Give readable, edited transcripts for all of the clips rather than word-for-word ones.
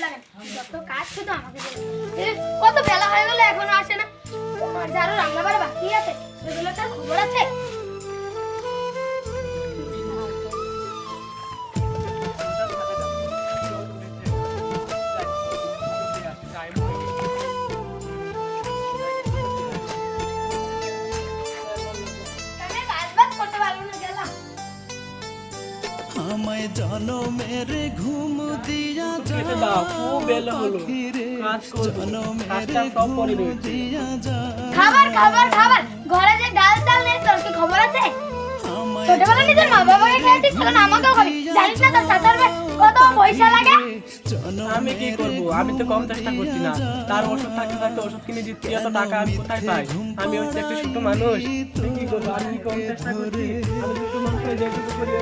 লাগে না, যত কাজ শুধু আমাকে কত বেলা হয়ে গেল এখনো আসে না। তোমার যে আরো রান্না বাড়া বাকি আছে সেগুলো তার খবর আছে? আমায় জনমের ঘুম দিয়া যা খাবার খাবার খাবার ঘরে যে ডাল চাল নেই তোর কি খবর আছে? ছোটবেলা নিজের মা বাবাকে খেয়েছিস তখন আমাকেও খাবি, জানিস না তোর চাচার কত পয়সা লাগে? আমি কি করবো, আমি তো কম চেষ্টা করছি না, তার ওষুধ থাকতে থাকতে ওষুধ কিনে দিচ্ছি, এত টাকা আমি কোথায় পাই? আমি হচ্ছে একটা ছোট মানুষ, কি করবো? আমি কম চেষ্টা করছি, আমি ছোট মানুষ যেটুকু করি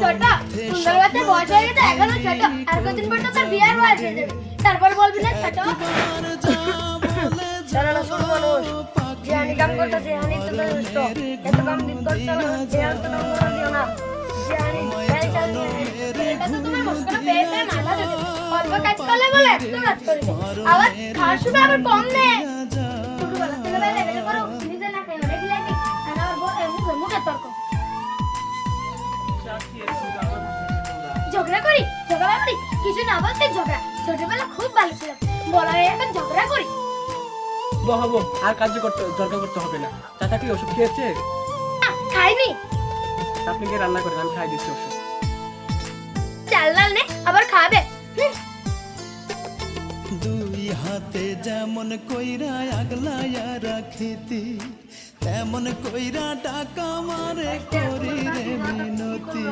ছোট সুন্দর বাচ্চা বয়স হয়ে গেছে এখনো ছোট, আর কতদিন পর তো তোর বিয়ের বয়স হয়ে যাবে, তারপর বলবি না ছোট? যারা না ছোট মানুষ যে হানি কাম করতেছে হানি তো নষ্ট এত কাম দিন করছে না যে হানি তো কাম করে দিও না যে হানি গাড়ি চালিয়ে এটা তো তোমার মস্করা পেয়ে পেয়ে মাথা ধরে অল্প কাজ করলে বলে একদম কাজ করে দে, আবার খাওয়ার সময় আবার কম নে। ছোটবেলা থেকে বেলা বেলা করো নিজে না খেয়ে অনেক লাগে, আর আবার বলে মুখে মুখে তর্ক ঝগড়া করি কিছু না বলতে ঝগড়া। ছোটবেলা খুব ভালো ছিল, বলা হয়ে এখন ঝগড়া করি। বহাবো আর কার্য করতে দরকার করতে হবে না। চাচা কি ওষুধ খেয়েছে? না, খাইনি। আপনি কি রান্না করেন, আমি খাই দিচ্ছি ওষুধ। চাল ডাল নে আবার খাবে। দুই হাতে যেমন কইরা আগলায়া রাখিতি তেমন কইরা টাকা মারে করি রে মিনতি।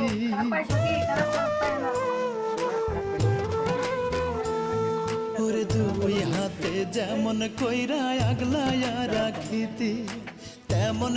ওরে দুই হাতে যেমন কইরা আগলায়া রাখিতি তেমন